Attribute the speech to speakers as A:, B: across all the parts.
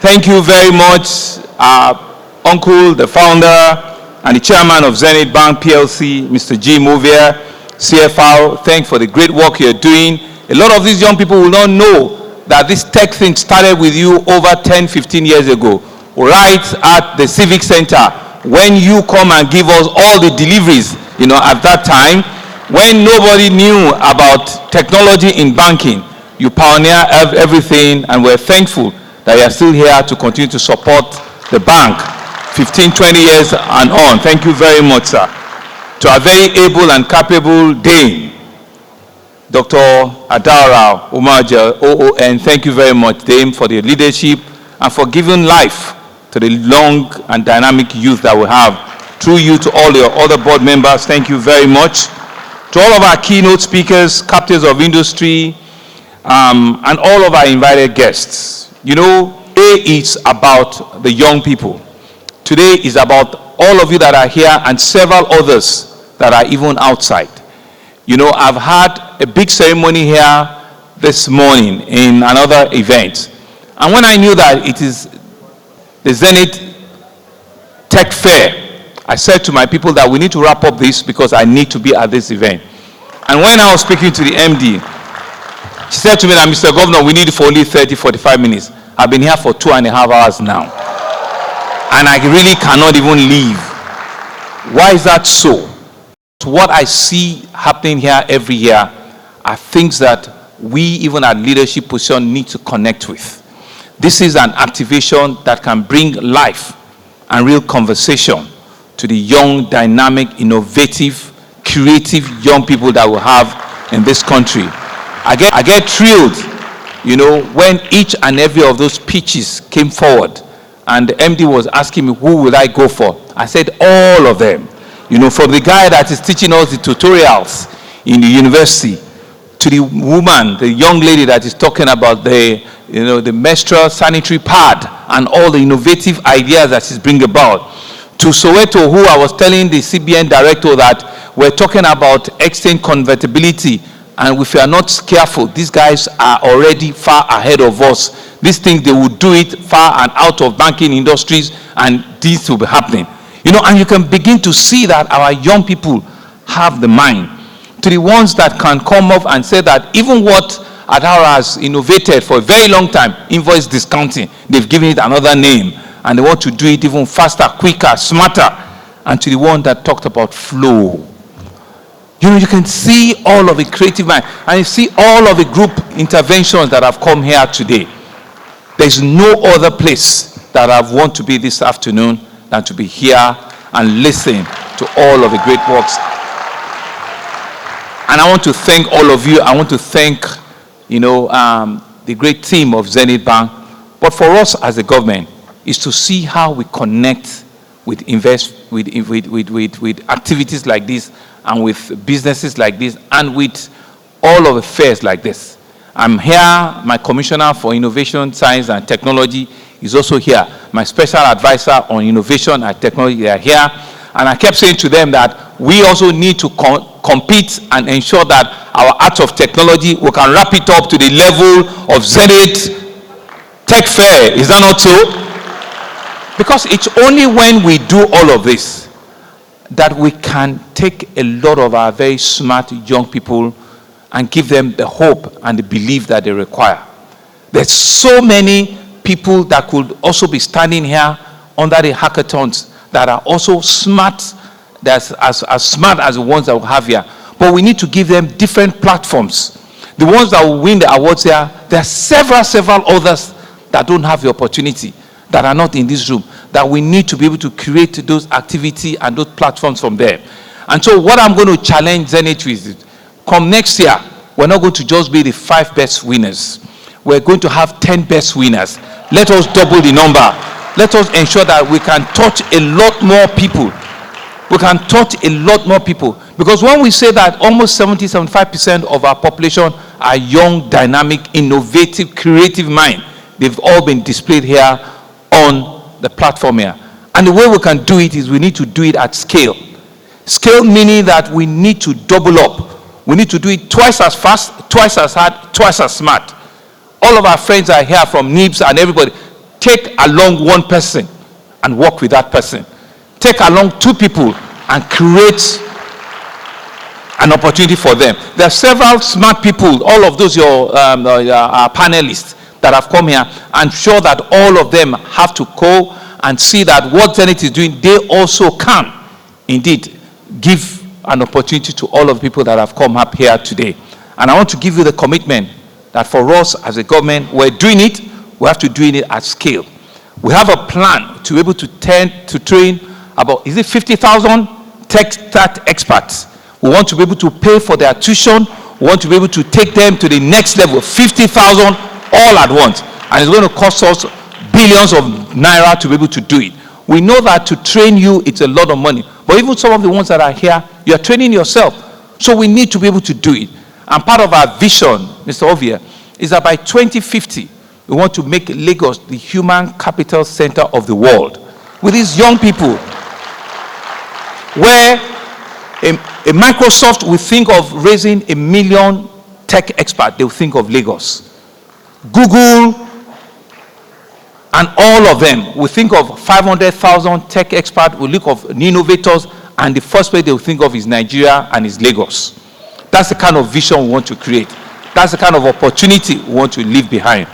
A: Thank you very much, Uncle, the founder, and the chairman of Zenith Bank PLC, Mr. G. Movier, CFO. Thanks for the great work you're doing. A lot of these young people will not know that this tech thing started with you over 10, 15 years ago, right at the Civic Center, when you come and give us all the deliveries, at that time, when nobody knew about technology in banking. You pioneer everything, and we're thankful that you are still here to continue to support the bank 15, 20 years and on. Thank you very much, sir. To our very able and capable Dame, Dr. Adara Umaja, OON, thank you very much, Dame, for the leadership and for giving life to the long and dynamic youth that we have. Through you to all your other board members, thank you very much. To all of our keynote speakers, captains of industry, and all of our invited guests. A is about the young people. Today is about all of you that are here and several others that are even outside. I've had a big ceremony here this morning in another event. And when I knew that it is the Zenith Tech Fair, I said to my people that we need to wrap up this because I need to be at this event. And when I was speaking to the MD, she said to me that, Mr. Governor, we need it for only 30, 45 minutes. I've been here for 2.5 hours now. And I really cannot even leave. Why is that so? What I see happening here every year are things that we, even at leadership position, need to connect with. This is an activation that can bring life and real conversation to the young, dynamic, innovative, creative young people that we have in this country. I get thrilled, when each and every of those pitches came forward and the MD was asking me, who would I go for? I said, all of them. From the guy that is teaching us the tutorials in the university, to the woman, the young lady that is talking about the menstrual sanitary pad and all the innovative ideas that she's bringing about, to Soweto, who I was telling the CBN director that we're talking about exchange convertibility. And if we are not careful, these guys are already far ahead of us. These things, they will do it far and out of banking industries, and this will be happening. And you can begin to see that our young people have the mind. To the ones that can come up and say that even what Adara has innovated for a very long time, invoice discounting, they've given it another name, and they want to do it even faster, quicker, smarter. And to the one that talked about flow. You can see all of the creative mind, and you see all of the group interventions that have come here today. There's no other place that I want to be this afternoon than to be here and listen to all of the great works. And I want to thank all of you. I want to thank, the great team of Zenith Bank. But for us as a government is to see how we connect with with activities like this, and with businesses like this, and with all of affairs like this. I'm here, my Commissioner for Innovation, Science and Technology is also here. My Special Advisor on Innovation and Technology, they are here. And I kept saying to them that we also need to compete and ensure that our Art of Technology, we can wrap it up to the level of Zenith Tech Fair. Is that not so? Because it's only when we do all of this that we can take a lot of our very smart young people and give them the hope and the belief that they require. There's so many people that could also be standing here under the hackathons that are also smart, that's as smart as the ones that we have here. But we need to give them different platforms. The ones that will win the awards here, there are several others that don't have the opportunity, that are not in this room, that we need to be able to create those activities and those platforms from there. And so what I'm going to challenge Zenith with is, come next year, we're not going to just be the 5 best winners. We're going to have 10 best winners. Let us double the number. Let us ensure that we can touch a lot more people. We can touch a lot more people. Because when we say that almost 70-75% of our population are young, dynamic, innovative, creative mind, they've all been displayed here on the platform here. And the way we can do it is we need to do it at scale. Scale meaning that we need to double up. We need to do it twice as fast, twice as hard, twice as smart. All of our friends are here from NIBS and everybody. take along one person and work with that person. Take along two people and create an opportunity for them. There are several smart people, all of those your panelists that have come here. I'm sure that all of them have to go and see that what Zenith is doing, they also can indeed give an opportunity to all of the people that have come up here today. And I want to give you the commitment that for us as a government, we're doing it, we have to do it at scale. We have a plan to be able to train about, is it 50,000 tech experts? We want to be able to pay for their tuition. We want to be able to take them to the next level, 50,000 all at once. And it's going to cost us billions of naira to be able to do it. We know that to train you, it's a lot of money. But even some of the ones that are here, you're training yourself. So we need to be able to do it. And part of our vision, Mr. Ovia, is that by 2050, we want to make Lagos the human capital center of the world. With these young people, where a Microsoft will think of raising 1 million tech experts, they will think of Lagos. Google and all of them will think of 500,000 tech experts, will look of innovators, and the first place they will think of is Nigeria and is Lagos. That's the kind of vision we want to create. That's the kind of opportunity we want to leave behind.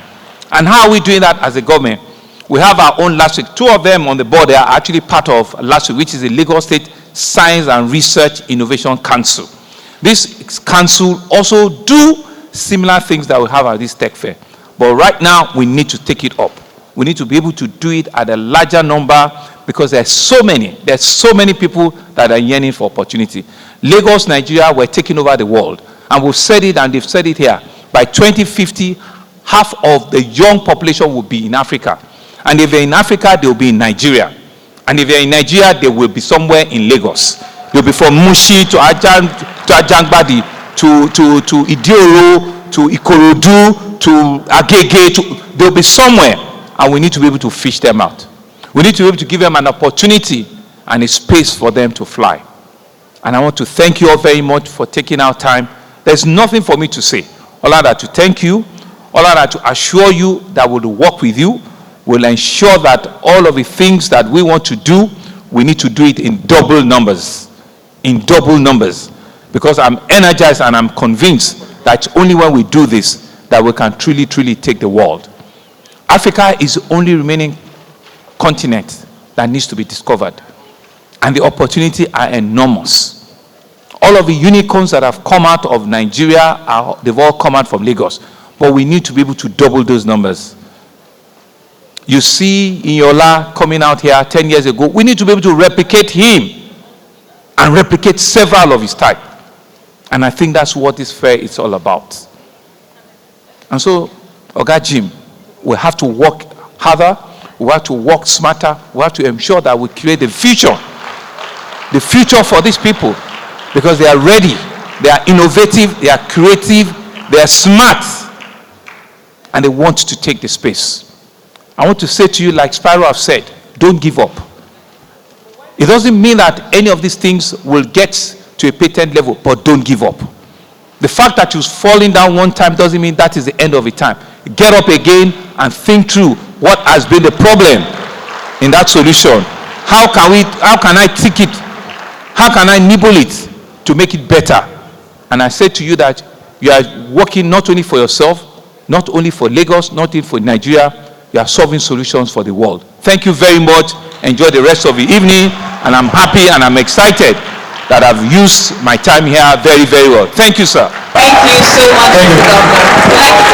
A: And how are we doing that as a government? We have our own LASWIC. Two of them on the board, they are actually part of LASWIC, which is the Lagos State Science and Research Innovation Council. This council also do similar things that we have at this tech fair. But right now, we need to take it up. We need to be able to do it at a larger number because there's so many people that are yearning for opportunity. Lagos, Nigeria, we're taking over the world. And we've said it and they've said it here. By 2050, half of the young population will be in Africa. And if they're in Africa, they'll be in Nigeria. And if they're in Nigeria, they will be somewhere in Lagos. They'll be from Mushi to Ajangbadi to Idioro to Ikorodu to Agege. They'll be somewhere. And we need to be able to fish them out. We need to be able to give them an opportunity and a space for them to fly. And I want to thank you all very much for taking our time. There's nothing for me to say. All I have to thank you. All I have to assure you that we'll work with you. We'll ensure that all of the things that we want to do, we need to do it in double numbers. In double numbers. Because I'm energized and I'm convinced that it's only when we do this that we can truly, truly take the world. Africa is the only remaining continent that needs to be discovered. And the opportunities are enormous. All of the unicorns that have come out of Nigeria, they've all come out from Lagos. But we need to be able to double those numbers. You see Inyola coming out here 10 years ago. We need to be able to replicate him and replicate several of his type. And I think that's what this fair is all about. And so, Oga Jim, we have to work harder, we have to work smarter, we have to ensure that we create the future for these people, because they are ready, they are innovative, they are creative, they are smart, and they want to take the space. I want to say to you, like Spyro have said, don't give up. It doesn't mean that any of these things will get to a patent level, but don't give up. The fact that you're falling down one time doesn't mean that is the end of it time. Get up again and think through what has been the problem in that solution. How can I take it? How can I nibble it to make it better? And I said to you that you are working not only for yourself, not only for Lagos, not only for Nigeria, you are solving solutions for the world. Thank you very much. Enjoy the rest of the evening. And I'm happy and I'm excited that I've used my time here very, very well. Thank you, sir.
B: Thank you so much, Mr. Governor.